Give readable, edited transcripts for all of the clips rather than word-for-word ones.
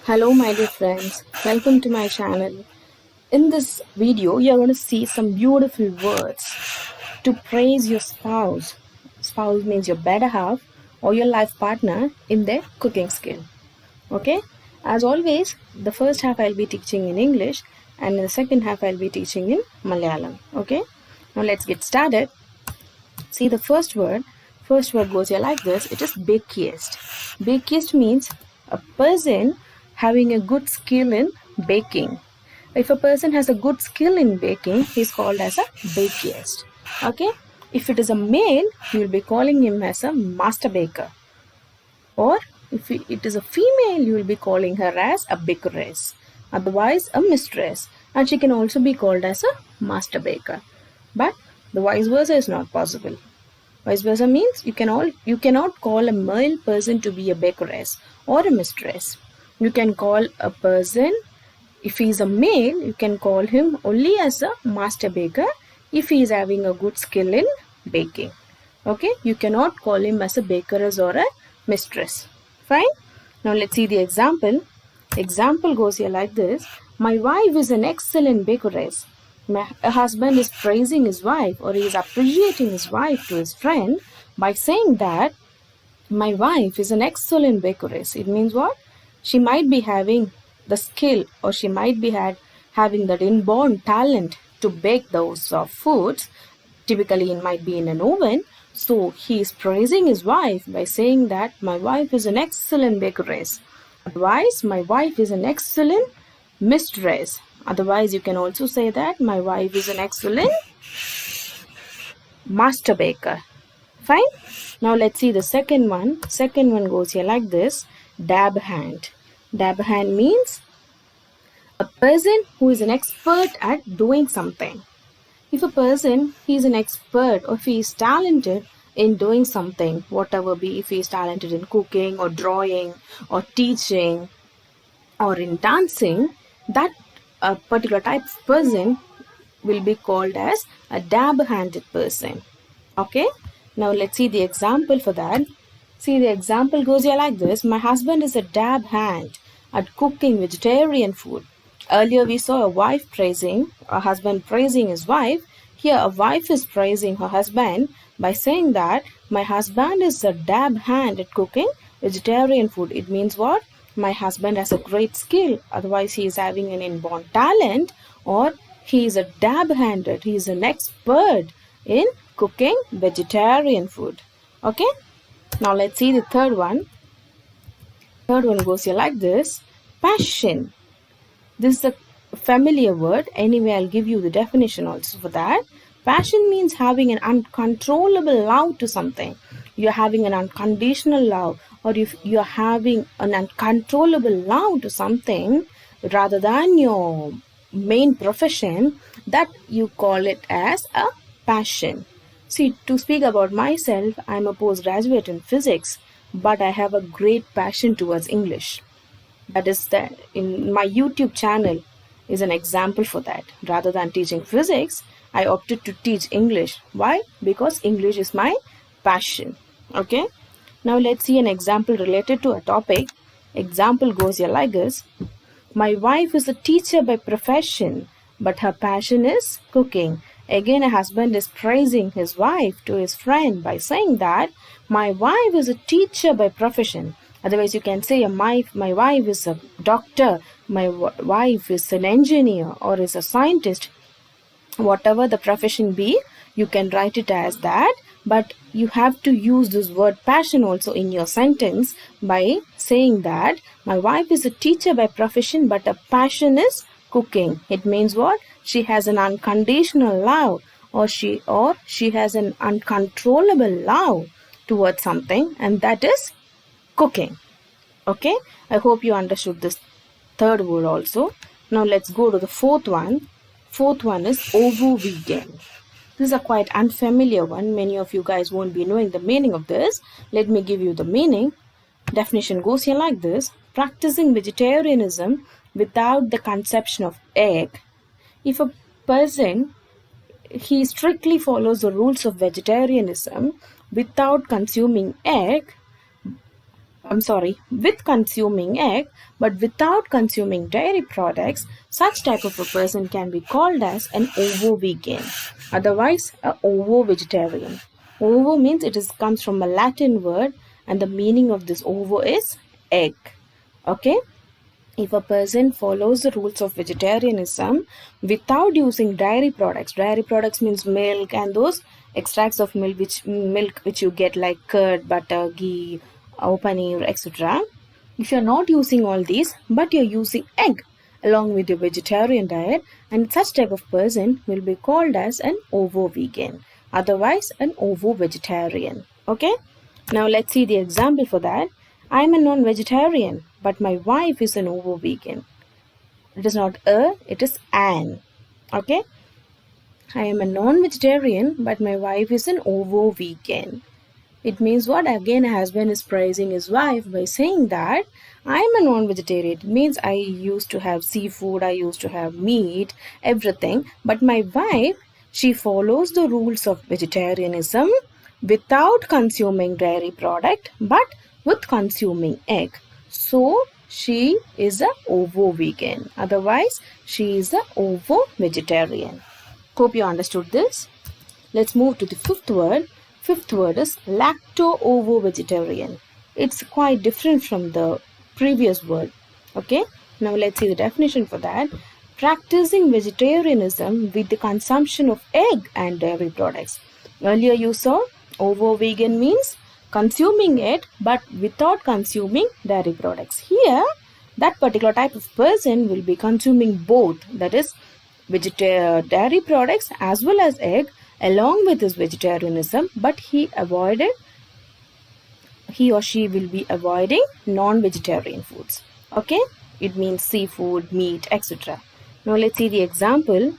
Hello my dear friends, welcome to my channel. In this video, you're going to see some beautiful words to praise your spouse. Spouse means your better half or your life partner in their cooking skill. Okay? As always, the first half I'll be teaching in English and in the second half I'll be teaching in Malayalam. Okay? Now let's get started. See the first word goes here like this. It is bakiest. Bakiest means a person having a good skill in baking. If a person has a good skill in baking, he is called as a bakiest. Okay? If it is a male, you will be calling him as a master baker. Or if it is a female, you will be calling her as a bakeress. Otherwise, a mistress. And she can also be called as a master baker. But the vice versa is not possible. Vice versa means you cannot call a male person to be a bakeress or a mistress. You can call a person, if he is a male, you can call him only as a master baker if he is having a good skill in baking. Okay, you cannot call him as a bakeress or a mistress. Fine. Now let's see the example. Example goes here like this. My wife is an excellent bakeress. A husband is praising his wife or he is appreciating his wife to his friend by saying that my wife is an excellent bakeress. It means what? She might be having the skill or she might be having that inborn talent to bake those foods. Typically it might be in an oven. So he is praising his wife by saying that my wife is an excellent bakeress. Otherwise, my wife is an excellent mistress. Otherwise, you can also say that my wife is an excellent master baker. Fine. Now let's see the second one. Second one goes here like this. Dab hand. Dab hand means a person who is an expert at doing something. If a person is an expert or if he is talented in doing something, whatever be, if he is talented in cooking or drawing or teaching or in dancing, that a particular type of person will be called as a dab-handed person. Okay? Now let's see the example for that. See, the example goes here like this. My husband is a dab hand at cooking vegetarian food. Earlier we saw a husband praising his wife. Here a wife is praising her husband by saying that my husband is a dab hand at cooking vegetarian food. It means what? My husband has a great skill. Otherwise he is having an inborn talent, or he is a dab-handed. He is an expert in cooking vegetarian food. Okay? Now let's see the third one. Third one goes here like this. Passion. This is a familiar word. Anyway, I'll give you the definition also for that. Passion means having an uncontrollable love to something. You're having an unconditional love, or if you're having an uncontrollable love to something rather than your main profession, that you call it as a passion. See, to speak about myself, I'm a postgraduate in physics, but I have a great passion towards English. That is that in my YouTube channel is an example for that. Rather than teaching physics, I opted to teach English. Why? Because English is my passion. Okay? Now let's see an example related to a topic. Example goes here like this. My wife is a teacher by profession, but her passion is cooking. Again, a husband is praising his wife to his friend by saying that my wife is a teacher by profession. Otherwise, you can say my wife is a doctor, my wife is an engineer or is a scientist. Whatever the profession be, you can write it as that. But you have to use this word passion also in your sentence by saying that my wife is a teacher by profession, but her passion is cooking. It means what? She has an unconditional love, or she has an uncontrollable love towards something, and that is cooking. Okay, I hope you understood this third word also. Now let's go to the fourth one. Fourth one is ovo vegan. This is a quite unfamiliar one. Many of you guys won't be knowing the meaning of this. Let me give you the meaning. Definition goes here like this. Practicing vegetarianism without the consumption of egg. If a person, he strictly follows the rules of vegetarianism without consuming egg, with consuming egg but without consuming dairy products, such type of a person can be called as an ovo-vegan, otherwise a ovo-vegetarian. Ovo means comes from a Latin word, and the meaning of this ovo is egg. Okay? If a person follows the rules of vegetarianism without using dairy products means milk and those extracts of milk which you get like curd, butter, ghee, paneer, etc. If you're not using all these but you're using egg along with your vegetarian diet, and such type of person will be called as an ovo vegan, otherwise an ovo vegetarian. Okay, now let's see the example for that. I'm a non-vegetarian but my wife is an ovo vegan. It is not a, it is an. Okay, I am a non-vegetarian but my wife is an ovo vegan. It means what? Again, a husband is praising his wife by saying that I'm a non-vegetarian. It means I used to have seafood, I used to have meat, everything. But my wife, she follows the rules of vegetarianism without consuming dairy product, but with consuming egg. So, she is a ovo vegan. Otherwise, she is a ovo vegetarian. Hope you understood this. Let's move to the fifth word. Fifth word is lacto-ovo-vegetarian. It's quite different from the previous word. Okay, now let's see the definition for that. Practicing vegetarianism with the consumption of egg and dairy products. Earlier you saw ovo-vegan means consuming it but without consuming dairy products. Here, that particular type of person will be consuming both, that is dairy products as well as egg along with his vegetarianism, but he or she will be avoiding non-vegetarian foods. Okay, it means seafood, meat, etc. Now let's see the example.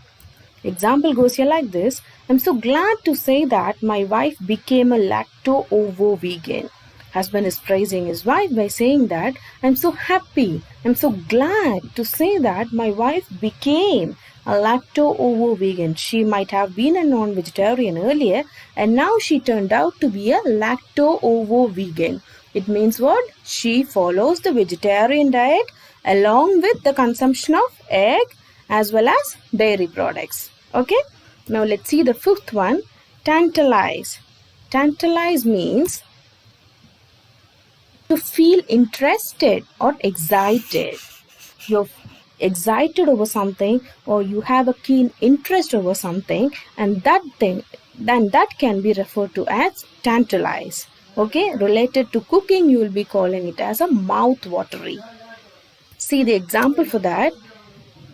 Example goes here like this. I'm so glad to say that my wife became a lacto-ovo vegan. Husband is praising his wife by saying that I'm so happy, I'm so glad to say that my wife became a lacto-ovo vegan. She might have been a non-vegetarian earlier and now she turned out to be a lacto-ovo vegan. It means what? She follows the vegetarian diet along with the consumption of egg as well as dairy products. Okay, now let's see the fifth one, tantalize. Tantalize means to feel interested or excited. You're excited over something or you have a keen interest over something, and that can be referred to as tantalize. Okay, related to cooking, you will be calling it as a mouth-watery. See the example for that.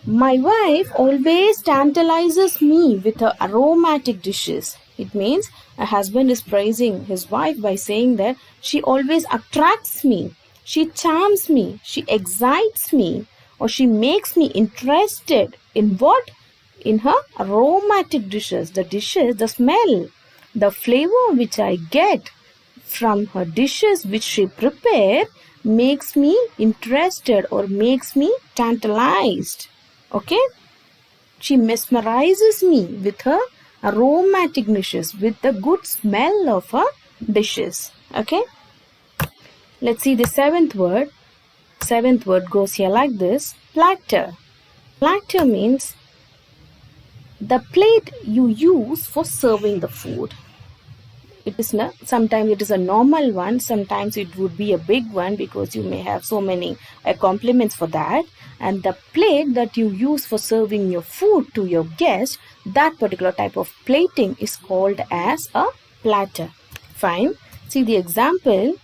My wife always tantalizes me with her aromatic dishes. It means a husband is praising his wife by saying that she always attracts me, she charms me, she excites me, or she makes me interested in what? In her aromatic dishes. The smell, the flavor which I get from her dishes which she prepared makes me interested or makes me tantalized. Okay, she mesmerizes me with her aromatic dishes, with the good smell of her dishes. Okay, let's see the seventh word. Seventh word goes here like this, platter. Platter means the plate you use for serving the food. It is sometimes it is a normal one, sometimes it would be a big one because you may have so many compliments for that. And the plate that you use for serving your food to your guest, that particular type of plating is called as a platter. Fine. See the example.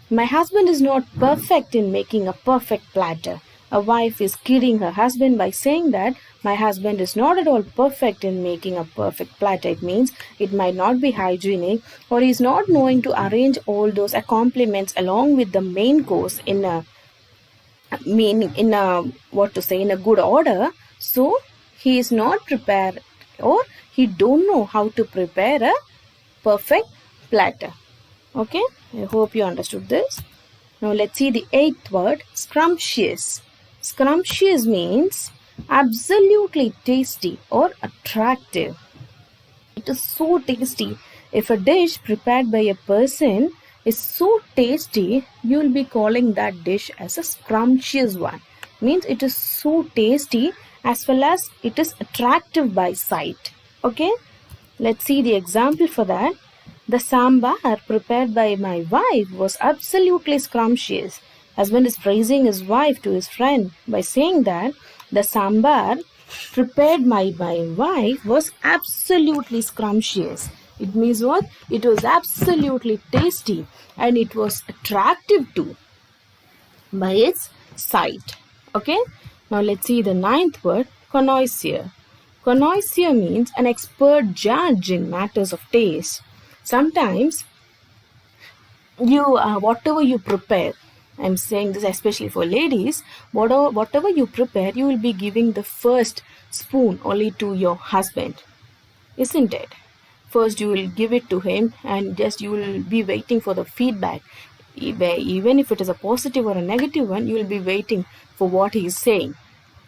My husband is not perfect in making a perfect platter. A wife is kidding her husband by saying that my husband is not at all perfect in making a perfect platter. It means it might not be hygienic, or he is not knowing to arrange all those accompaniments along with the main course in a good order. So he is not prepared, or he don't know how to prepare a perfect platter. Okay, I hope you understood this. Now let's see the eighth word, scrumptious. Scrumptious means absolutely tasty or attractive. It is so tasty. If a dish prepared by a person is so tasty, you will be calling that dish as a scrumptious one. Means it is so tasty as well as it is attractive by sight. Okay, let's see the example for that. The sambar prepared by my wife was absolutely scrumptious. Husband is praising his wife to his friend by saying that the sambar prepared by my wife was absolutely scrumptious. It means what? It was absolutely tasty and it was attractive too by its sight. Okay, now let's see the ninth word, connoisseur. Connoisseur means an expert judge in matters of taste. Sometimes you whatever you prepare, I'm saying this especially for ladies, whatever you prepare, you will be giving the first spoon only to your husband, isn't it? First you will give it to him and just you will be waiting for the feedback. Even if it is a positive or a negative one, you will be waiting for what he is saying.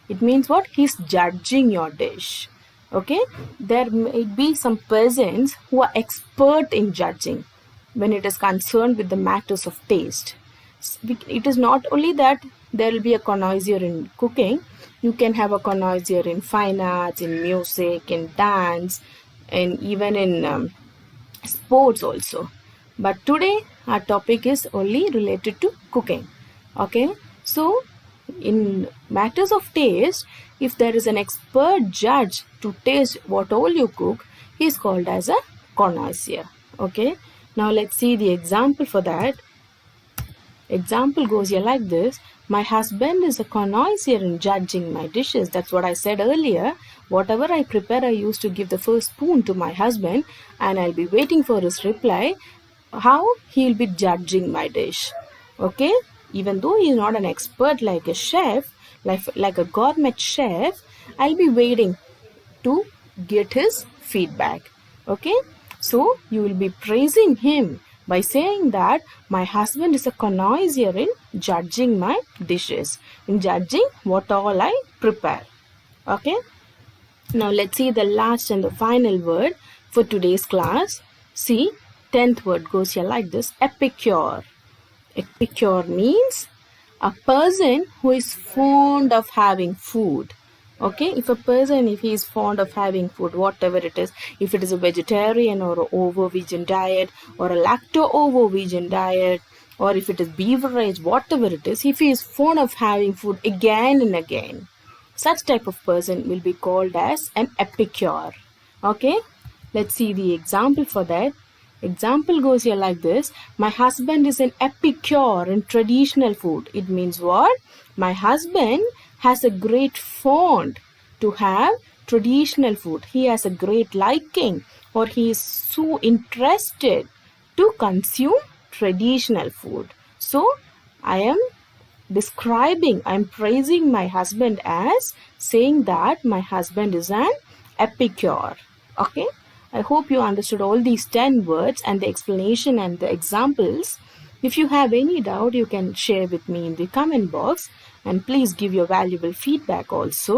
It means what? He's judging your dish. Okay, there may be some persons who are expert in judging when it is concerned with the matters of taste. It is not only that there will be a connoisseur in cooking, you can have a connoisseur in fine arts, in music, in dance, and even in sports also. But today our topic is only related to cooking. Okay, so in matters of taste, if there is an expert judge to taste what all you cook, he is called as a connoisseur. Okay, now let's see the example for that. Example goes here like this. My husband is a connoisseur in judging my dishes. That's what I said earlier. Whatever I prepare, I used to give the first spoon to my husband and I'll be waiting for his reply, how he'll be judging my dish. Okay, even though he's not an expert like a chef, like a gourmet chef, I'll be waiting to get his feedback. Okay, so you will be praising him by saying that my husband is a connoisseur in judging my dishes, in judging what all I prepare. Okay, now let's see the last and the final word for today's class. See, 10th word goes here like this, epicure. Epicure means a person who is fond of having food. Okay, if he is fond of having food, whatever it is, if it is a vegetarian or a ovo-vegan diet or a lacto-ovo-vegan diet, or if it is beverage, whatever it is, if he is fond of having food again and again, such type of person will be called as an epicure. Okay, let's see the example for that. Example goes here like this. My husband is an epicure in traditional food. It means what? My husband has a great fond to have traditional food. He has a great liking, or he is so interested to consume traditional food. So I am praising my husband as saying that my husband is an epicure. Okay, I hope you understood all these 10 words and the explanation and the examples. If you have any doubt, you can share with me in the comment box, and please give your valuable feedback also.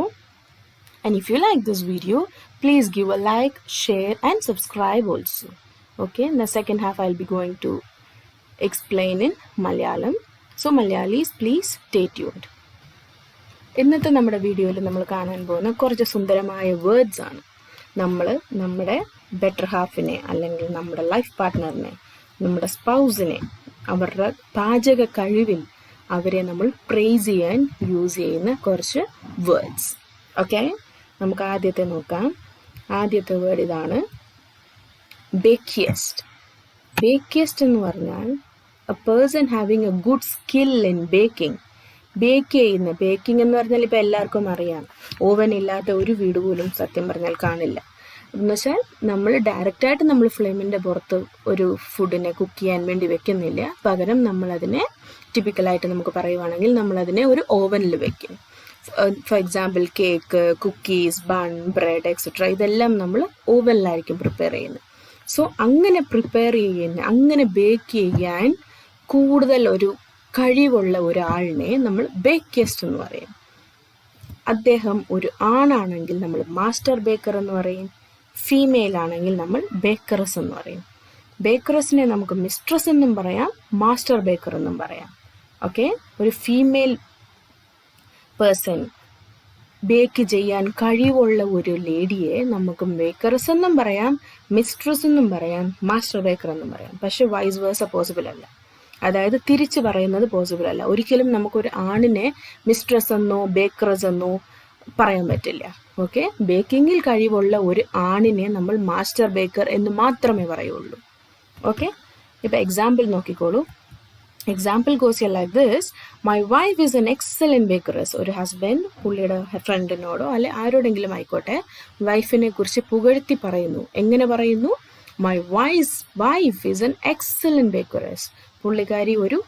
And if you like this video, please give a like, share and subscribe also. Okay, in the second half I'll be going to explain in Malayalam. So Malayalis, please stay tuned. ഇന്നത്തെ നമ്മുടെ വീഡിയോയിൽ നമ്മൾ കാണാൻ പോകുന്ന കുറച്ച് സുന്ദരമായ words ആണ്. നമ്മുടെ ബെറ്റർ ഹാഫിനെ അല്ലെങ്കിൽ നമ്മുടെ ലൈഫ് പാർട്ട്ണറിനെ, നമ്മുടെ സ്പൗസിനെ, അവരുടെ പാചക കഴിവിൽ അവരെ നമ്മൾ പ്രൈസ് ചെയ്യാൻ യൂസ് ചെയ്യുന്ന കുറച്ച് വേർഡ്സ്. ഓക്കെ, നമുക്ക് ആദ്യത്തെ നോക്കാം. ആദ്യത്തെ വേർഡ് ഇതാണ്, ബേക്കിയസ്റ്റ്. ബേക്കിയസ്റ്റ് എന്ന് പറഞ്ഞാൽ a person having A good skill in baking. Baking എന്ന് പറഞ്ഞാൽ ഇപ്പം എല്ലാവർക്കും അറിയാം, ഓവൻ ഇല്ലാത്ത ഒരു വീട് പോലും സത്യം പറഞ്ഞാൽ കാണില്ല. എന്ന് വെച്ചാൽ നമ്മൾ ഡയറക്റ്റായിട്ട് നമ്മൾ ഫ്ലെയിമിൻ്റെ പുറത്ത് ഒരു ഫുഡിനെ കുക്ക് ചെയ്യാൻ വേണ്ടി വെക്കുന്നില്ല. പകരം നമ്മളതിനെ ടിപ്പിക്കലായിട്ട് നമുക്ക് പറയുവാണെങ്കിൽ നമ്മളതിനെ ഒരു ഓവനിൽ വെക്കും. For example cake, cookies, bun, bread etcetera ഇതെല്ലാം നമ്മൾ ഓവനിലായിരിക്കും പ്രിപ്പയർ ചെയ്യുന്നത്. സോ അങ്ങനെ പ്രിപ്പയർ ചെയ്യുന്ന, അങ്ങനെ ബേക്ക് ചെയ്യാൻ കൂടുതൽ ഒരു കഴിവുള്ള ഒരാളിനെ നമ്മൾ ബേക്കിയസ്റ്റ് എന്ന് പറയും. അദ്ദേഹം ഒരു ആണാണെങ്കിൽ നമ്മൾ മാസ്റ്റർ ബേക്കർ എന്ന് പറയും, ഫീമെയിൽ ആണെങ്കിൽ നമ്മൾ ബേക്കറസ് എന്ന് പറയും. ബേക്കറസിനെ നമുക്ക് മിസ്ട്രസ് എന്നും പറയാം, മാസ്റ്റർ ബേക്കർ എന്നും പറയാം. ഓക്കെ, ഒരു ഫീമെയിൽ പേഴ്സൺ ബേക്ക് ചെയ്യാൻ കഴിവുള്ള ഒരു ലേഡിയെ നമുക്ക് ബേക്കറസ് എന്നും പറയാം, മിസ്ട്രസ് എന്നും പറയാം, മാസ്റ്റർ ബേക്കർ എന്നും പറയാം. പക്ഷെ വൈസ് വേഴ്സ പോസിബിൾ അല്ല. അതായത് തിരിച്ചു പറയുന്നത് പോസിബിൾ അല്ല. ഒരിക്കലും നമുക്കൊരു ആണിനെ മിസ്ട്രസ് എന്നോ ബേക്കറസ് എന്നോ പറയാൻ പറ്റില്ല. ഓക്കെ, ബേക്കിങ്ങിൽ കഴിവുള്ള ഒരു ആണിനെ നമ്മൾ മാസ്റ്റർ ബേക്കർ എന്ന് മാത്രമേ പറയുള്ളൂ. ഓക്കെ, ഇപ്പൊ എക്സാമ്പിൾ നോക്കിക്കോളൂ. Example goes like this: my wife is an excellent bakeress. ഒരു ഹസ്ബൻഡ് പുള്ളിയുടെ ഫ്രണ്ടിനോടോ അല്ലെ ആരോടെങ്കിലും ആയിക്കോട്ടെ വൈഫിനെ കുറിച്ച് പുകഴ്ത്തി പറയുന്നു. എങ്ങനെ പറയുന്നു? My wife is an excellent bakeress. പുള്ളിക്കാരി ഒരു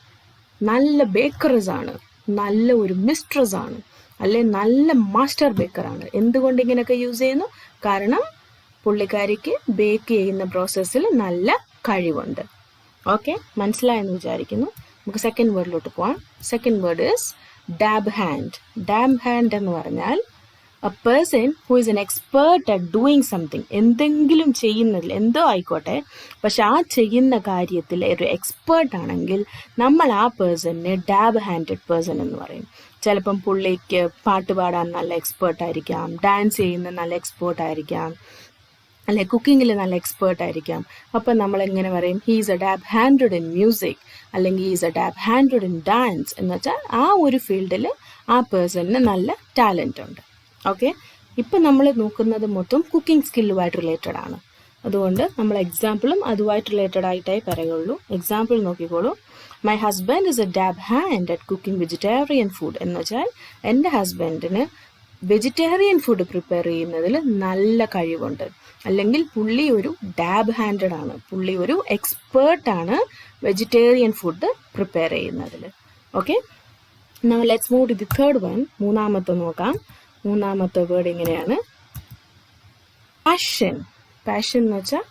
നല്ല ബേക്കറസ് ആണ്, നല്ല ഒരു മിസ്ട്രസ് ആണ്, അല്ലെ നല്ല മാസ്റ്റർ ബേക്കറാണ്. എന്തുകൊണ്ട് ഇങ്ങനെയൊക്കെ യൂസ് ചെയ്യുന്നു? കാരണം പുള്ളിക്കാരിക്ക് ബേക്ക് ചെയ്യുന്ന പ്രോസസ്സിൽ നല്ല കഴിവുണ്ട്. ഓക്കെ, മനസ്സിലായെന്ന് വിചാരിക്കുന്നു. നമുക്ക് സെക്കൻഡ് വേർഡിലോട്ട് പോവാം. Second word is dab hand. Dab hand എന്ന് പറഞ്ഞാൽ a person who is an expert at doing something. എന്തെങ്കിലും ചെയ്യുന്നതിൽ എന്തോ ആയിക്കോട്ടെ, പക്ഷെ ആ ചെയ്യുന്ന കാര്യത്തിൽ ഒരു എക്സ്പേർട്ട് ആണെങ്കിൽ നമ്മൾ ആ പേഴ്സണിനെ ഡാബ് ഹാൻഡഡ് പേഴ്സൺ എന്ന് പറയും. ചിലപ്പം പുള്ളിക്ക് പാട്ട് പാടാൻ നല്ല എക്സ്പേർട്ട് ആയിരിക്കാം, ഡാൻസ് ചെയ്യുന്ന നല്ല എക്സ്പേർട്ട് ആയിരിക്കാം, അല്ലെ കുക്കിങ്ങിൽ നല്ല എക്സ്പേർട്ട് ആയിരിക്കാം. അപ്പം നമ്മൾ എങ്ങനെ പറയും? He's a dab handed in music, അല്ലെങ്കിൽ he's a dab handed in dance എന്ന് വെച്ചാൽ ആ ഒരു ഫീൽഡിൽ ആ പേഴ്സണിന് നല്ല ടാലൻ്റ് ഉണ്ട്. ഓക്കെ, ഇപ്പം നമ്മൾ നോക്കുന്നത് മൊത്തം കുക്കിംഗ് സ്കില്ലുമായിട്ട് റിലേറ്റഡ് ആണ്. അതുകൊണ്ട് നമ്മൾ എക്സാമ്പിളും അതുമായിട്ട് റിലേറ്റഡ് ആയിട്ടേ പറയുള്ളൂ. എക്സാമ്പിൾ നോക്കിക്കോളൂ. My husband is A dab hand at cooking vegetarian food. എന്ന് വെച്ചാൽ എൻ്റെ ഹസ്ബൻഡിന് വെജിറ്റേറിയൻ ഫുഡ് പ്രിപ്പയർ ചെയ്യുന്നതിൽ നല്ല കഴിവുണ്ട്, അല്ലെങ്കിൽ പുള്ളി ഒരു ഡാബ് ഹാൻഡഡ് ആണ്, പുള്ളി ഒരു എക്സ്പേർട്ടാണ് വെജിറ്റേറിയൻ ഫുഡ് പ്രിപ്പയർ ചെയ്യുന്നതിൽ. Okay, now let's move to the third one. മൂന്നാമത്തെ നോക്കാം. മൂന്നാമത്തെ വേർഡ് ഇങ്ങനെയാണ്: പാഷൻ. പാഷൻ എന്ന് വെച്ചാൽ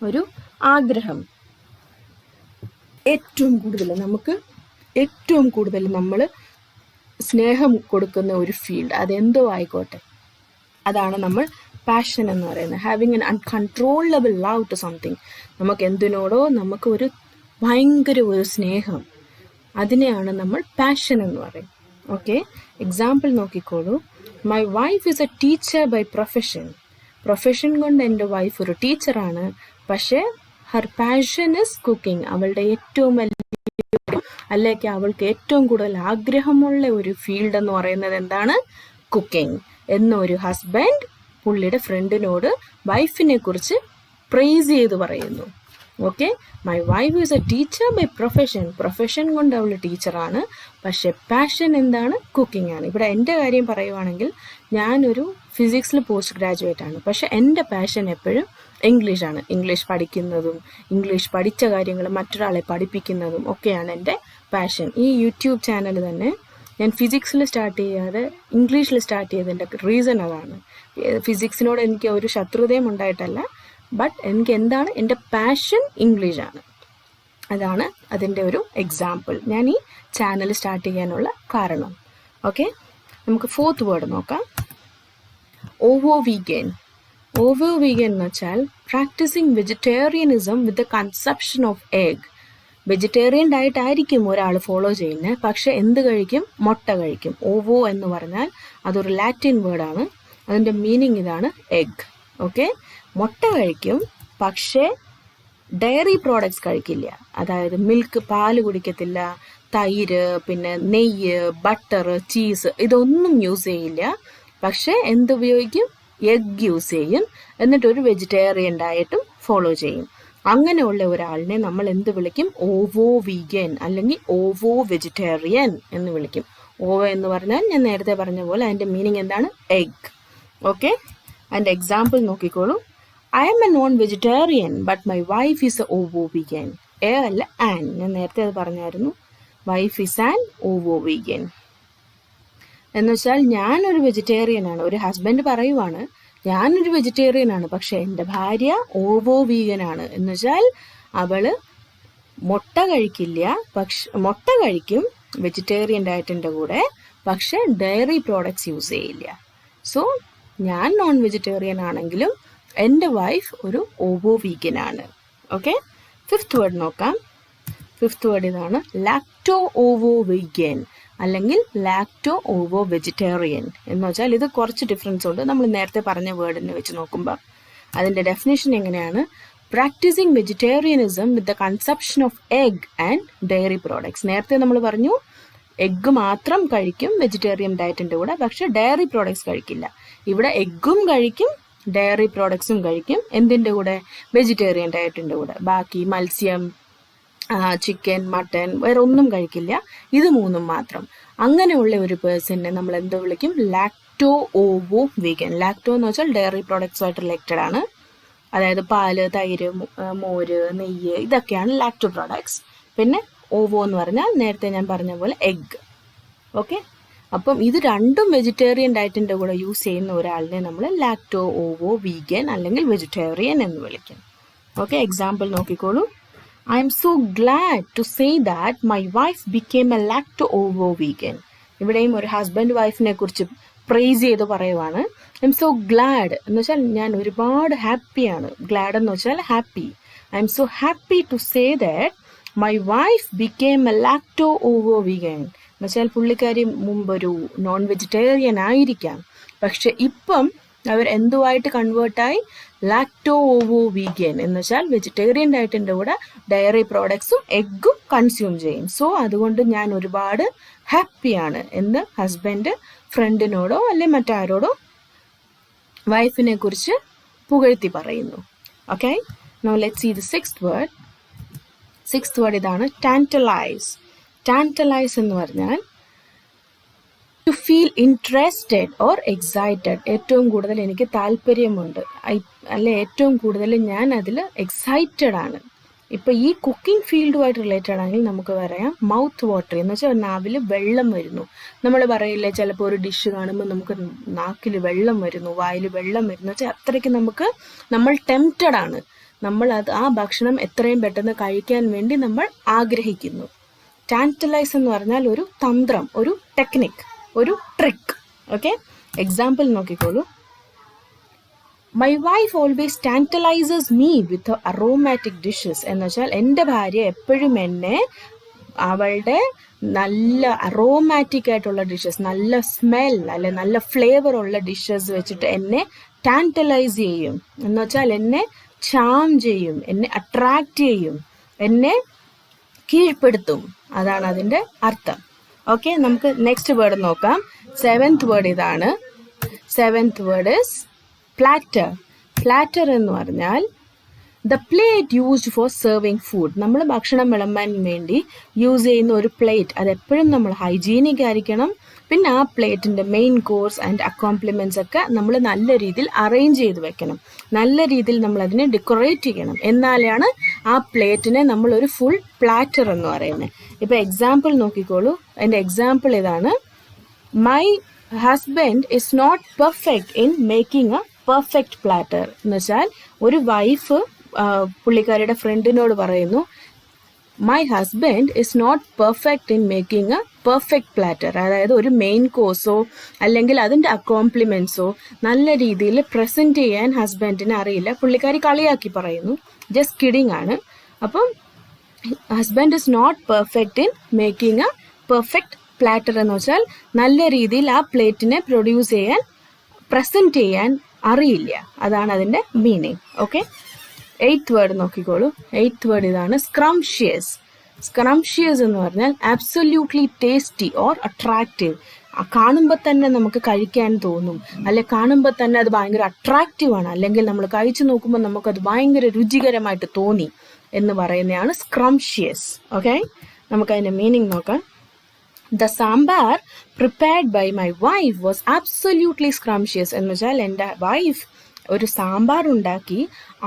ഒരു ആഗ്രഹം. ഏറ്റവും കൂടുതൽ നമ്മൾ സ്നേഹം കൊടുക്കുന്ന ഒരു ഫീൽഡ്, അതെന്തോ ആയിക്കോട്ടെ, അതാണ് നമ്മൾ പാഷൻ എന്ന് പറയുന്നത്. Having an uncontrollable love to something. നമുക്ക് എന്തിനോടോ നമുക്ക് ഒരു ഭയങ്കര ഒരു സ്നേഹം, അതിനെയാണ് നമ്മൾ പാഷൻ എന്ന് പറയും. ഓക്കെ, എക്സാമ്പിൾ നോക്കിക്കോളൂ. My wife is a teacher by profession. Profession കൊണ്ട് എൻ്റെ വൈഫ് ഒരു ടീച്ചറാണ്, പക്ഷേ ഹർ പാഷൻ ഇസ് കുക്കിംഗ്. അവളുടെ ഏറ്റവും വലിയ അല്ലെങ്കിൽ അവൾക്ക് ഏറ്റവും കൂടുതൽ ആഗ്രഹമുള്ള ഒരു ഫീൽഡ് എന്ന് പറയുന്നത് എന്താണ്? കുക്കിംഗ്. എന്നൊരു ഹസ്ബൻഡ് പുള്ളിയുടെ ഫ്രണ്ടിനോട് വൈഫിനെ കുറിച്ച് പ്രൈസ് ചെയ്ത് പറയുന്നു. Okay, my wife is a teacher by profession. Profession കൊണ്ട് അവൾ ടീച്ചറാണ്, പക്ഷെ പാഷൻ എന്താണ്? കുക്കിംഗ് ആണ്. ഇവിടെ എൻ്റെ കാര്യം പറയുവാണെങ്കിൽ ഞാനൊരു ഫിസിക്സിൽ പോസ്റ്റ് ഗ്രാജുവേറ്റ് ആണ്, പക്ഷെ എൻ്റെ പാഷൻ എപ്പോഴും ഇംഗ്ലീഷാണ്. ഇംഗ്ലീഷ് പഠിക്കുന്നതും ഇംഗ്ലീഷ് പഠിച്ച കാര്യങ്ങൾ മറ്റൊരാളെ പഠിപ്പിക്കുന്നതും ഒക്കെയാണ് എൻ്റെ പാഷൻ. ഈ യൂട്യൂബ് ചാനൽ തന്നെ ഞാൻ ഫിസിക്സിൽ സ്റ്റാർട്ട് ചെയ്യാതെ ഇംഗ്ലീഷിൽ സ്റ്റാർട്ട് ചെയ്തതിൻ്റെ റീസൺ അതാണ്. ഫിസിക്സിനോട് എനിക്ക് ഒരു ശത്രുതയും ഉണ്ടായിട്ടല്ല, ബട്ട് എനിക്ക് എന്താണ് എൻ്റെ പാഷൻ ഇംഗ്ലീഷാണ്. അതാണ് അതിൻ്റെ ഒരു എക്സാമ്പിൾ, ഞാൻ ഈ ചാനൽ സ്റ്റാർട്ട് ചെയ്യാനുള്ള കാരണം. ഓക്കെ, നമുക്ക് ഫോർത്ത് വേർഡ് നോക്കാം. ഓവോ വീഗൻ. ഓവോ വീഗൻ എന്ന് വെച്ചാൽ practising vegetarianism with the consumption of egg. Vegetarian diet ആയിരിക്കും ഒരാൾ ഫോളോ ചെയ്യുന്നത്, പക്ഷെ എന്ത് കഴിക്കും? മുട്ട കഴിക്കും. ഓവോ എന്ന് പറഞ്ഞാൽ അതൊരു ലാറ്റിൻ വേർഡാണ്. അതിൻ്റെ മീനിങ് ഇതാണ്, എഗ്. ഓക്കെ, മുട്ട കഴിക്കും, പക്ഷേ ഡയറി പ്രോഡക്ട്സ് കഴിക്കില്ല. അതായത് മിൽക്ക്, പാല് കുടിക്കത്തില്ല, തൈര്, പിന്നെ നെയ്യ്, ബട്ടർ, ചീസ് ഇതൊന്നും യൂസ് ചെയ്യില്ല. പക്ഷെ എന്തുപയോഗിക്കും? എഗ് യൂസ് ചെയ്യും. എന്നിട്ടൊരു വെജിറ്റേറിയൻ ഡയറ്റും ഫോളോ ചെയ്യും. അങ്ങനെയുള്ള ഒരാളിനെ നമ്മൾ എന്ത് വിളിക്കും? ഓവോ വീഗൻ അല്ലെങ്കിൽ ഓവോ വെജിറ്റേറിയൻ എന്ന് വിളിക്കും. ഓവോ എന്ന് പറഞ്ഞാൽ ഞാൻ നേരത്തെ പറഞ്ഞ പോലെ അതിൻ്റെ മീനിങ് എന്താണ്? എഗ്. ഓക്കെ, അതിൻ്റെ എക്സാമ്പിൾ നോക്കിക്കോളൂ. I'm a non vegetarian but my wife is a ovo vegan. A അല്ല ആൻ, ഞാൻ നേരത്തെ അത് പറഞ്ഞായിരുന്നു. Wife is an ovo vegan എന്ന് വെച്ചാൽ ഞാനൊരു വെജിറ്റേറിയൻ ആണ്. ഒരു ഹസ്ബൻഡ് പറയുവാണ് ഞാനൊരു വെജിറ്റേറിയൻ ആണ്, പക്ഷെ എൻ്റെ ഭാര്യ ഓവോ വീഗൻ ആണ്. എന്ന് വെച്ചാൽ അവള് മുട്ട കഴിക്കില്ല, പക്ഷെ മുട്ട കഴിക്കും വെജിറ്റേറിയൻ ഡയറ്റിൻ്റെ കൂടെ, പക്ഷെ ഡയറി പ്രോഡക്ട്സ് യൂസ് ചെയ്യില്ല. സോ ഞാൻ നോൺ വെജിറ്റേറിയൻ ആണെങ്കിലും എൻ്റെ വൈഫ് ഒരു ഓവോ വീഗൻ ആണ്. ഓക്കെ, ഫിഫ്ത്ത് വേർഡ് നോക്കാം. ഫിഫ്ത്ത് വേർഡ് ഇതാണ്, ലാക്ടോ ഓവോ വെഗൻ അല്ലെങ്കിൽ ലാക്ടോ ഓവോ വെജിറ്റേറിയൻ എന്ന് വെച്ചാൽ ഇത് കുറച്ച് ഡിഫറൻസ് ഉണ്ട് നമ്മൾ നേരത്തെ പറഞ്ഞ വേർഡിനെ വെച്ച് നോക്കുമ്പോൾ. അതിൻ്റെ ഡെഫിനേഷൻ എങ്ങനെയാണ്? Practising vegetarianism with the consumption of egg and dairy products. നേരത്തെ നമ്മൾ പറഞ്ഞു എഗ്ഗ് മാത്രം കഴിക്കും വെജിറ്റേറിയൻ ഡയറ്റിൻ്റെ കൂടെ, പക്ഷെ ഡയറി പ്രോഡക്ട്സ് കഴിക്കില്ല. ഇവിടെ എഗ്ഗും കഴിക്കും ഡയറി പ്രോഡക്ട്സും കഴിക്കും. എന്തിൻ്റെ കൂടെ? വെജിറ്റേറിയൻ ഡയറ്റിൻ്റെ കൂടെ. ബാക്കി മത്സ്യം, ചിക്കൻ, മട്ടൻ വേറെ ഒന്നും കഴിക്കില്ല. ഇത് മൂന്നും മാത്രം. അങ്ങനെയുള്ള ഒരു പേഴ്സണിനെ നമ്മൾ എന്ത് വിളിക്കും? ലാക്ടോ ഓവോ വീഗൻ. ലാക്ടോ എന്ന് വെച്ചാൽ ഡയറി പ്രോഡക്ട്സുമായിട്ട് റിലേറ്റഡ് ആണ്. അതായത് പാല്, തൈര്, മോര്, നെയ്യ് ഇതൊക്കെയാണ് ലാക്ടോ പ്രോഡക്ട്സ്. പിന്നെ ഓവോ എന്ന് പറഞ്ഞാൽ നേരത്തെ ഞാൻ പറഞ്ഞ പോലെ എഗ്. ഓക്കെ, അപ്പം ഇത് രണ്ടും വെജിറ്റേറിയൻ ഡയറ്റിൻ്റെ കൂടെ യൂസ് ചെയ്യുന്ന ഒരാളിനെ നമ്മൾ ലാക്ടോ ഓവോ വീഗൻ അല്ലെങ്കിൽ വെജിറ്റേറിയൻ എന്ന് വിളിക്കും. ഓക്കെ, എക്സാമ്പിൾ നോക്കിക്കോളൂ. I am so glad to say that my wife became a lacto-ovo vegan. ഇവിടെയും ഒരു ഹസ്ബൻഡ് വൈഫിനെ കുറിച്ച് പ്രൈസ് ചെയ്ത് പറയുവാണ്. ഐ എം സോ ഗ്ലാഡ് എന്ന് വെച്ചാൽ ഞാൻ ഒരുപാട് ഹാപ്പിയാണ്. ഗ്ലാഡ് എന്ന് വെച്ചാൽ happy. I'm so happy to say that my wife became a lacto ovo vegan എന്ന് വെച്ചാൽ പുള്ളിക്കാരി മുമ്പൊരു നോൺ വെജിറ്റേറിയൻ ആയിരിക്കാം, പക്ഷെ ഇപ്പം അവർ എന്തുമായിട്ട് കൺവേർട്ടായി? ലാക്ടോ ഓവോ വീഗൻ എന്ന് വെച്ചാൽ വെജിറ്റേറിയൻ ഡയറ്റിൻ്റെ കൂടെ ഡയറി പ്രോഡക്ട്സും എഗ്ഗും കൺസ്യൂം ചെയ്യും. സോ അതുകൊണ്ട് ഞാൻ ഒരുപാട് ഹാപ്പിയാണ് എന്ന് ഹസ്ബൻഡ് ഫ്രണ്ടിനോടോ അല്ലെ മറ്റാരോടോ വൈഫിനെ കുറിച്ച് പുകഴ്ത്തി പറയുന്നു. Okay, now let's see the sixth word. Sixth word ഇതാണ്, ടാൻറ്റലൈസ്. ടാൻറ്റലൈസ് എന്ന് പറഞ്ഞാൽ to feel interested or excited. ഏറ്റവും കൂടുതൽ എനിക്ക് താല്പര്യമുണ്ട്, അല്ലെ ഏറ്റവും കൂടുതൽ ഞാൻ അതിൽ എക്സൈറ്റഡ് ആണ്. ഇപ്പം ഈ കുക്കിംഗ് ഫീൽഡുമായിട്ട് റിലേറ്റഡ് ആണെങ്കിൽ നമുക്ക് പറയാം മൗത്ത് വാട്ടറി എന്ന് വെച്ചാൽ നാവിൽ വെള്ളം വരുന്നു. നമ്മൾ പറയില്ലേ ചിലപ്പോൾ ഒരു ഡിഷ് കാണുമ്പോൾ നമുക്ക് നാക്കിൽ വെള്ളം വരുന്നു, വായിൽ വെള്ളം വരുന്നു വെച്ചാൽ അത്രയ്ക്ക് നമ്മൾ ടെംപ്റ്റഡ് ആണ്. നമ്മൾ ആ ഭക്ഷണം എത്രയും പെട്ടെന്ന് കഴിക്കാൻ വേണ്ടി നമ്മൾ ആഗ്രഹിക്കുന്നു. ടാൻറ്റലൈസ് എന്ന് പറഞ്ഞാൽ ഒരു തന്ത്രം, ഒരു ടെക്നിക്, ഒരു ട്രിക്ക്. ഓക്കെ, എക്സാമ്പിൾ നോക്കിക്കോളൂ. My wife always tantalises me with aromatic dishes എന്ന് വെച്ചാൽ എൻ്റെ ഭാര്യ എപ്പോഴും എന്നെ അവളുടെ നല്ല അറോമാറ്റിക് ആയിട്ടുള്ള ഡിഷസ്, നല്ല സ്മെൽ അല്ലെ നല്ല ഫ്ലേവർ ഉള്ള ഡിഷസ് വെച്ചിട്ട് എന്നെ ടാൻറ്റലൈസ് ചെയ്യും എന്ന് വെച്ചാൽ എന്നെ ചാം ചെയ്യും, എന്നെ അട്രാക്റ്റ് ചെയ്യും, എന്നെ കീഴ്പ്പെടുത്തും. അതാണ് അതിൻ്റെ അർത്ഥം. ഓക്കെ, നമുക്ക് നെക്സ്റ്റ് വേർഡ് നോക്കാം. സെവൻത് വേർഡ് ഇതാണ്. Seventh word is platter. Platter എന്ന് പറഞ്ഞാൽ the plate used for serving food. നമ്മൾ ഭക്ഷണം വിളമ്പാൻ വേണ്ടി യൂസ് ചെയ്യുന്ന ഒരു പ്ലേറ്റ്, അതെപ്പോഴും നമ്മൾ ഹൈജീനിക് ആയിരിക്കണം. പിന്നെ ആ പ്ലേറ്റിൻ്റെ മെയിൻ കോഴ്സ് ആൻഡ് അക്കോംപ്ലിമെൻറ്റ്സ് ഒക്കെ നമ്മൾ നല്ല രീതിയിൽ അറേഞ്ച് ചെയ്ത് വെക്കണം, നല്ല രീതിയിൽ നമ്മൾ അതിനെ ഡെക്കറേറ്റ് ചെയ്യണം. എന്നാലാണ് ആ പ്ലേറ്റിനെ നമ്മളൊരു ഫുൾ പ്ലാറ്റർ എന്ന് പറയുന്നത്. ഇപ്പോൾ എക്സാമ്പിൾ നോക്കിക്കോളൂ. എൻ്റെ എക്സാമ്പിൾ ഇതാണ്. My husband is not perfect in making a perfect platter എന്ന് വെച്ചാൽ ഒരു വൈഫ് പുള്ളിക്കാരിയുടെ ഫ്രണ്ടിനോട് പറയുന്നു, my husband is not perfect in making a perfect platter. അതായത് ഒരു മെയിൻ കോഴ്സോ അല്ലെങ്കിൽ അതിൻ്റെ അക്കോംപ്ലിമെൻറ്റ്സോ നല്ല രീതിയിൽ പ്രസൻറ്റ് ചെയ്യാൻ ഹസ്ബൻഡിന് അറിയില്ല. പുള്ളിക്കാരി കളിയാക്കി പറയുന്നു, ജസ്റ്റ് കിഡിങ് ആണ്. അപ്പം husband is not perfect in making a perfect platter എന്ന് വെച്ചാൽ നല്ല രീതിയിൽ ആ പ്ലേറ്റിനെ പ്രൊഡ്യൂസ് ചെയ്യാൻ, പ്രസൻറ്റ് ചെയ്യാൻ അറിയില്ല. അതാണ് അതിൻ്റെ മീനിങ്. ഓക്കെ, എയ്ത്ത് വേർഡ് നോക്കിക്കോളൂ. എയ്ത്ത് വേർഡ് ഇതാണ്, സ്ക്രംഷ്യസ്. സ്ക്രംഷ്യസ് എന്ന് പറഞ്ഞാൽ ആബ്സൊല്യൂട്ട്ലി ടേസ്റ്റി ഓർ അട്രാക്റ്റീവ്. കാണുമ്പോൾ തന്നെ നമുക്ക് കഴിക്കാൻ തോന്നും, അല്ലെ കാണുമ്പോൾ തന്നെ അത് ഭയങ്കര അട്രാക്റ്റീവ് ആണ്, അല്ലെങ്കിൽ നമ്മൾ കഴിച്ചു നോക്കുമ്പോൾ നമുക്കത് ഭയങ്കര രുചികരമായിട്ട് തോന്നി എന്ന് പറയുന്നതാണ് സ്ക്രംഷ്യസ്. ഓക്കെ, നമുക്കതിൻ്റെ മീനിങ് നോക്കാം. The sambar prepared by my wife was absolutely scrumptious എന്ന് വെച്ചാൽ എൻ്റെ വൈഫ് ഒരു സാമ്പാർ ഉണ്ടാക്കി,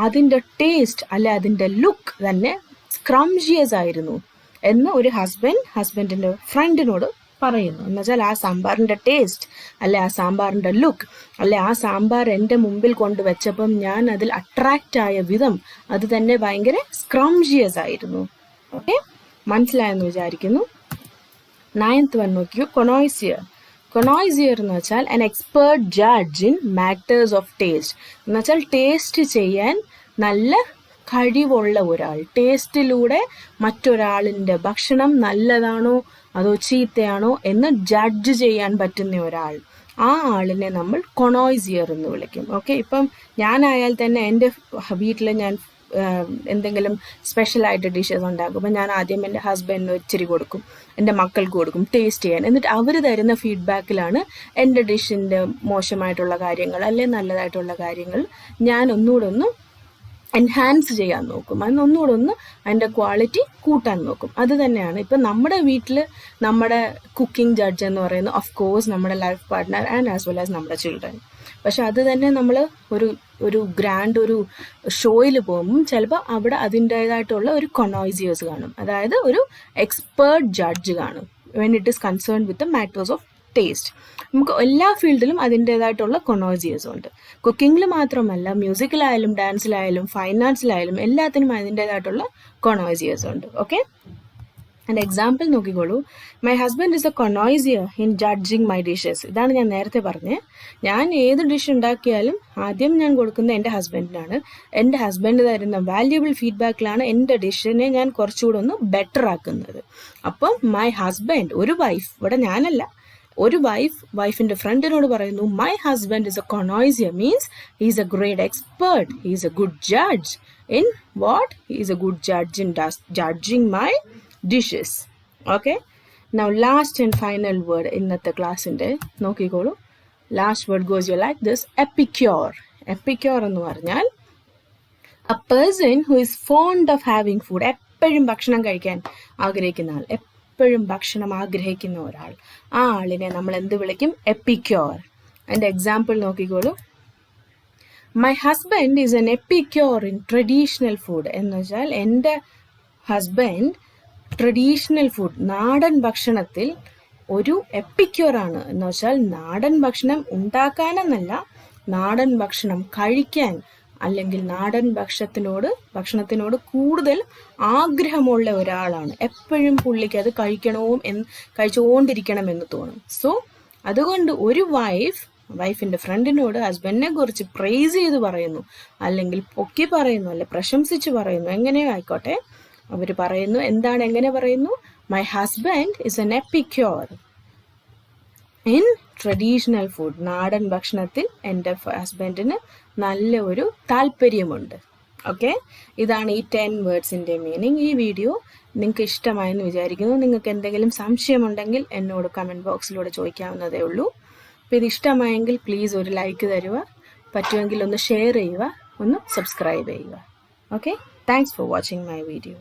അതിൻ്റെ ടേസ്റ്റ് അല്ലെ അതിൻ്റെ ലുക്ക് തന്നെ സ്ക്രംഷ്യസ് ആയിരുന്നു എന്ന് ഒരു ഹസ്ബൻഡിൻ്റെ ഫ്രണ്ടിനോട് പറയുന്നു. എന്ന് വെച്ചാൽ ആ സാമ്പാറിൻ്റെ ടേസ്റ്റ് അല്ലെ ആ സാമ്പാറിൻ്റെ ലുക്ക് അല്ലെ ആ സാമ്പാർ എൻ്റെ മുമ്പിൽ കൊണ്ടുവച്ചപ്പം ഞാൻ അതിൽ അട്രാക്റ്റ് ആയ വിധം അത് തന്നെ ഭയങ്കര സ്ക്രംഷ്യസ് ആയിരുന്നു. ഓക്കെ, മനസ്സിലായെന്ന് വിചാരിക്കുന്നു. നയൻത് വൺ നോക്കിയോ, കൊണോയ്സിയർ. കൊണോയ്സിയർ എന്ന് വെച്ചാൽ an expert judge in matters of taste എന്ന് വെച്ചാൽ ടേസ്റ്റ് ചെയ്യാൻ നല്ല കഴിവുള്ള ഒരാൾ, ടേസ്റ്റിലൂടെ മറ്റൊരാളിൻ്റെ ഭക്ഷണം നല്ലതാണോ അതോ ചീത്തയാണോ എന്ന് ജഡ്ജ് ചെയ്യാൻ പറ്റുന്ന ഒരാൾ, ആ ആളിനെ നമ്മൾ കൊണോയ്സിയർ എന്ന് വിളിക്കും. ഓക്കെ, ഇപ്പം ഞാനായാൽ തന്നെ എൻ്റെ വീട്ടിൽ ഞാൻ എന്തെങ്കിലും സ്പെഷ്യലായിട്ട് ഡിഷസ് ഉണ്ടാക്കുമ്പോൾ ഞാൻ ആദ്യം എൻ്റെ ഹസ്ബൻഡിന് ഇച്ചിരി കൊടുക്കും, എൻ്റെ മക്കൾക്ക് കൊടുക്കും ടേസ്റ്റ് ചെയ്യാൻ. എന്നിട്ട് അവർ തരുന്ന ഫീഡ്ബാക്കിലാണ് എൻ്റെ ഡിഷിൻ്റെ മോശമായിട്ടുള്ള കാര്യങ്ങൾ അല്ലെങ്കിൽ നല്ലതായിട്ടുള്ള കാര്യങ്ങൾ ഞാൻ ഒന്നുകൂടെ എൻഹാൻസ് ചെയ്യാൻ നോക്കും, ഒന്നുകൂടെ അതിൻ്റെ ക്വാളിറ്റി കൂട്ടാൻ നോക്കും. അത് തന്നെയാണ് ഇപ്പം നമ്മുടെ വീട്ടിൽ നമ്മുടെ കുക്കിംഗ് ജഡ്ജ് എന്ന് പറയുന്നത് ഓഫ് കോഴ്സ് നമ്മുടെ life partner and as well as നമ്മുടെ ചിൽഡ്രൻ. പക്ഷെ അത് തന്നെ നമ്മൾ ഒരു ഗ്രാൻഡ് ഒരു ഷോയിൽ പോകുമ്പം ചിലപ്പോൾ അവിടെ അതിൻ്റേതായിട്ടുള്ള ഒരു കൊണോയ്സിയേഴ്സ് കാണും, അതായത് ഒരു എക്സ്പേർട്ട് ജഡ്ജ് കാണും when it is concern with the matters of taste. നമുക്ക് എല്ലാ ഫീൽഡിലും അതിൻ്റേതായിട്ടുള്ള കൊണോയ്സിയേഴ്സ് ഉണ്ട്. കുക്കിങ്ങിൽ മാത്രമല്ല, മ്യൂസിക്കിലായാലും ഡാൻസിലായാലും ഫൈൻ ആർട്സിലായാലും എല്ലാത്തിനും അതിൻ്റേതായിട്ടുള്ള കൊണോയ്സിയേഴ്സ് ഉണ്ട്. ഓക്കെ, എൻ്റെ എക്സാമ്പിൾ നോക്കിക്കോളൂ. My husband is a connoisseur in judging my dishes. ഇതാണ് ഞാൻ നേരത്തെ പറഞ്ഞത്. ഞാൻ ഏത് ഡിഷ് ഉണ്ടാക്കിയാലും ആദ്യം ഞാൻ കൊടുക്കുന്നത് എൻ്റെ ഹസ്ബൻഡിനാണ്. എൻ്റെ ഹസ്ബൻഡ് തരുന്ന വാല്യുബിൾ ഫീഡ്ബാക്കിലാണ് എൻ്റെ ഡിഷിനെ ഞാൻ കുറച്ചുകൂടെ ബെറ്റർ ആക്കുന്നത്. അപ്പം മൈ ഹസ്ബൻഡ്, ഒരു വൈഫ്, ഇവിടെ ഞാനല്ല, ഒരു വൈഫിൻ്റെ ഫ്രണ്ടിനോട് പറയുന്നു my husband is a connoisseur means he is a great expert, he is a good judge in what, he is a good judge in judging my dishes. Okay, now last and final word ഇന്നത്തെ ക്ലാസ്സിൻ്റെ നോക്കിക്കോളൂ. Last word goes you like this, epicure. Epicure എന്ന് പറഞ്ഞാൽ a person who is fond of having food. എപ്പോഴും ഭക്ഷണം കഴിക്കാൻ ആഗ്രഹിക്കുന്ന ആൾ, എപ്പോഴും ഭക്ഷണം ആഗ്രഹിക്കുന്ന ഒരാൾ, ആ ആളിനെ നമ്മൾ എന്ത് വിളിക്കും? എപ്പിക്യൂർ. അതിൻ്റെ എക്സാമ്പിൾ നോക്കിക്കോളൂ. My husband is N എപ്പിക്യൂർ in traditional food. എന്ന് വെച്ചാൽ എൻ്റെ ഹസ്ബൻഡ് ട്രഡീഷണൽ ഫുഡ്, നാടൻ ഭക്ഷണത്തിൽ ഒരു എപ്പിക്യൂറാണ്. എന്ന് വെച്ചാൽ നാടൻ ഭക്ഷണം ഉണ്ടാക്കാനെന്നല്ല, നാടൻ ഭക്ഷണം കഴിക്കാൻ അല്ലെങ്കിൽ നാടൻ ഭക്ഷണത്തിനോട് കൂടുതൽ ആഗ്രഹമുള്ള ഒരാളാണ്. എപ്പോഴും പുള്ളിക്ക് അത് കഴിച്ചുകൊണ്ടിരിക്കണമെന്ന് തോന്നും. സോ അതുകൊണ്ട് ഒരു വൈഫിൻ്റെ ഫ്രണ്ടിനോട് ഹസ്ബൻഡിനെ കുറിച്ച് പ്രൈസ് ചെയ്ത് പറയുന്നു, അല്ലെങ്കിൽ പൊക്കി പറയുന്നു, അല്ലെ പ്രശംസിച്ച് പറയുന്നു, എങ്ങനെയോ ആയിക്കോട്ടെ, അവർ പറയുന്നു എന്താണ്, എങ്ങനെ പറയുന്നു? My husband is an എപ്പിക്യൂർ in traditional food. നാടൻ ഭക്ഷണത്തിൽ എൻ്റെ ഹസ്ബൻഡിന് നല്ല ഒരു താല്പര്യമുണ്ട്. ഓക്കെ, ഇതാണ് ഈ 10 വേർഡ്സിൻ്റെ മീനിങ്. ഈ വീഡിയോ നിങ്ങൾക്ക് ഇഷ്ടമായെന്ന് വിചാരിക്കുന്നു. നിങ്ങൾക്ക് എന്തെങ്കിലും സംശയമുണ്ടെങ്കിൽ എന്നോട് കമൻറ്റ് ബോക്സിലൂടെ ചോദിക്കാവുന്നതേ ഉള്ളൂ. അപ്പോൾ ഇത് ഇഷ്ടമായെങ്കിൽ പ്ലീസ് ഒരു ലൈക്ക് തരുക, പറ്റുമെങ്കിൽ ഒന്ന് ഷെയർ ചെയ്യുക, ഒന്ന് സബ്സ്ക്രൈബ് ചെയ്യുക. Okay, thanks for watching my video.